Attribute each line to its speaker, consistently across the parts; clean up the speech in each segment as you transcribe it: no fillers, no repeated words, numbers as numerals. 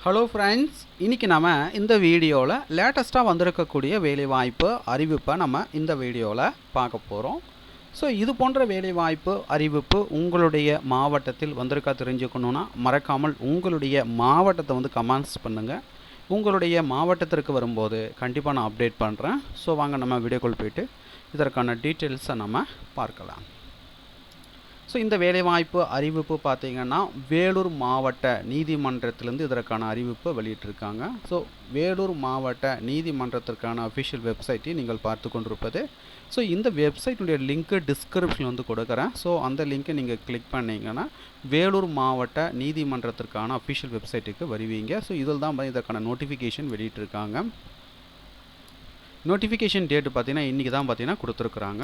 Speaker 1: Hello friends, இன்றைக்கி நம்ம இந்த வீடியோவில் லேட்டஸ்ட்டாக வந்திருக்கக்கூடிய வேலைவாய்ப்பு அறிவிப்பை நம்ம இந்த வீடியோவில் பார்க்க போகிறோம். ஸோ இது போன்ற வேலைவாய்ப்பு அறிவிப்பு உங்களுடைய மாவட்டத்தில் வந்திருக்கா தெரிஞ்சுக்கணுன்னா மறக்காமல் உங்களுடைய மாவட்டத்தை வந்து கமெண்ட்ஸ் பண்ணுங்கள். உங்களுடைய மாவட்டத்திற்கு வரும்போது கண்டிப்பாக நான் அப்டேட் பண்ணுறேன். ஸோ வாங்க நம்ம வீடியோக்குள் போய்ட்டு இதற்கான டீட்டெயில்ஸை நம்ம பார்க்கலாம். ஸோ இந்த வேலைவாய்ப்பு அறிவிப்பு பார்த்திங்கன்னா வேலூர் மாவட்ட நீதிமன்றத்திலேருந்து இதற்கான அறிவிப்பு வெளியிட்டிருக்காங்க. ஸோ வேலூர் மாவட்ட நீதிமன்றத்திற்கான அஃபிஷியல் வெப்சைட்டை நீங்கள் பார்த்து கொண்டிருப்பது. ஸோ இந்த வெப்சைட்டுடைய லிங்க்கு டிஸ்கிரிப்ஷனில் வந்து கொடுக்குறேன். ஸோ அந்த லிங்க்கை நீங்கள் கிளிக் பண்ணிங்கன்னா வேலூர் மாவட்ட நீதிமன்றத்திற்கான அஃபிஷியல் வெப்சைட்டுக்கு வருவீங்க. ஸோ இதில் தான் இதற்கான நோட்டிஃபிகேஷன் வெளியிட்டிருக்காங்க. நோட்டிஃபிகேஷன் டேட்டு பார்த்திங்கன்னா இன்றைக்கி தான் பார்த்திங்கன்னா கொடுத்துருக்குறாங்க.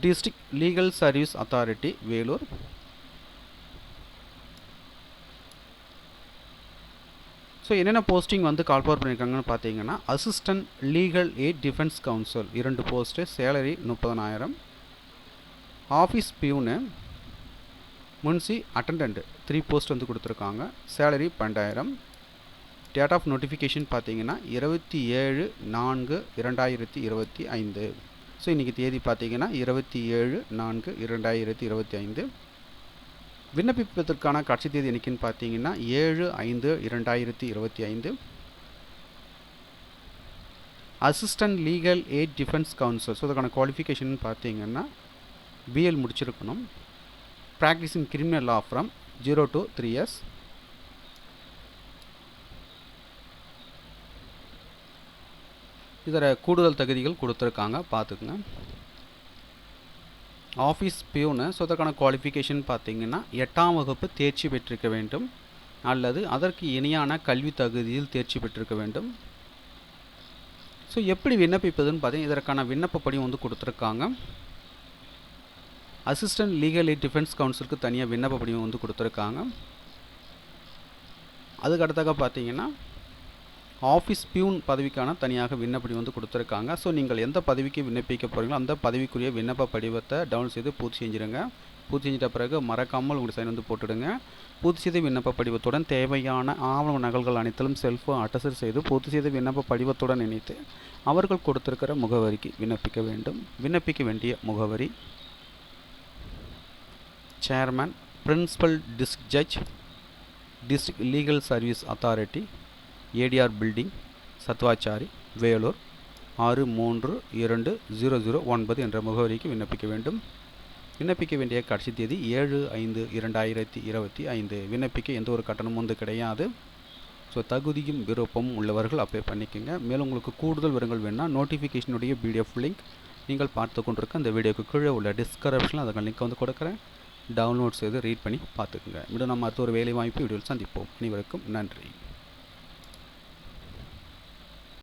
Speaker 1: District legal service authority Vellore. So என்னென்ன போஸ்டிங் வந்து கால்ஃபார் பண்ணியிருக்காங்கன்னு பார்த்தீங்கன்னா assistant legal eight defence council 2 post, salary 30,000. Office peon Munshi attendance 3 post வந்து கொடுத்துருக்காங்க, சேலரி 12,000. டேட் ஆஃப் நோட்டிஃபிகேஷன் பார்த்தீங்கன்னா 27/4/2025. ஸோ இன்றைக்கி தேதி பார்த்தீங்கன்னா 27/4/2025. விண்ணப்பிப்பதற்கான கடைசி தேதி என்னைக்குன்னு பார்த்தீங்கன்னா 7/5/2025. Assistant legal eight defence council. So அதுக்கான குவாலிஃபிகேஷன் பார்த்தீங்கன்னா பிஎல் முடிச்சிருக்கணும். Practice in criminal law from 0 to 3 years. இதில் கூடுதல் தகுதிகள் கொடுத்துருக்காங்க, பார்த்துக்குங்க. Office peon. ஸோ அதற்கான குவாலிஃபிகேஷன் பார்த்திங்கன்னா 8ஆம் வகுப்பு தேர்ச்சி பெற்றிருக்க வேண்டும் அல்லது அதற்கு இணையான கல்வி தகுதியில் தேர்ச்சி பெற்றிருக்க வேண்டும். ஸோ எப்படி விண்ணப்பிப்பதுன்னு பார்த்தீங்கன்னா இதற்கான விண்ணப்ப படிவம் வந்து கொடுத்துருக்காங்க. அசிஸ்டன்ட் லீகல் எய்ட் டிஃபென்ஸ் கவுன்சிலுக்கு தனியாக விண்ணப்ப படிவம் வந்து கொடுத்துருக்காங்க. அதுக்கு அடுத்தாக பார்த்தீங்கன்னா ஆஃபீஸ் பியூன் பதவிக்கான தனியாக விண்ணப்படி வந்து கொடுத்துருக்காங்க. ஸோ நீங்கள் எந்த பதவிக்கு விண்ணப்பிக்க போகிறீங்களோ அந்த பதவிக்குரிய விண்ணப்ப படிவத்தை டவுன்லோட் செய்து பூர்த்தி செஞ்சுருங்க. பூர்த்தி செஞ்சிட்ட பிறகு மறக்காமல் உங்களுடைய சைன் வந்து போட்டுடுங்க. பூர்த்தி செய்த விண்ணப்ப படிவத்துடன் தேவையான ஆவண நகல்கள் அனைத்திலும் செல்ஃபோ அட்டஸ்ட் செய்து பூர்த்தி செய்த விண்ணப்ப படிவத்துடன் இணைத்து அவர்கள் கொடுத்திருக்கிற முகவரிக்கு விண்ணப்பிக்க வேண்டும். விண்ணப்பிக்க வேண்டிய முகவரி: chairman, principal district judge, district legal service authority, ADR building, Sathuvachari, Vellore 632009 என்ற முகவரிக்கு விண்ணப்பிக்க வேண்டும். விண்ணப்பிக்க வேண்டிய கடைசி தேதி 7/5/2025. விண்ணப்பிக்க எந்த ஒரு கட்டணமும் வந்து கிடையாது. ஸோ தகுதியும் விருப்பமும் உள்ளவர்கள் அப்ளை பண்ணிக்கோங்க. மேலும் உங்களுக்கு கூடுதல் விவரங்கள் வேணும்னா நோட்டிஃபிகேஷனுடைய பிடிஎஃப் லிங்க் நீங்கள் பார்த்து கொண்டிருக்க அந்த வீடியோக்கு கீழே உள்ள டிஸ்கிரிப்ஷனில் அதுக்கான லிங்க் வந்து கொடுக்குறேன். டவுன்லோட் செய்து ரீட் பண்ணி பார்த்துக்குங்க. மீண்டும் நம்ம அடுத்த ஒரு வேலைவாய்ப்பு வீடியோவில் சந்திப்போம். அனைவருக்கும் நன்றி.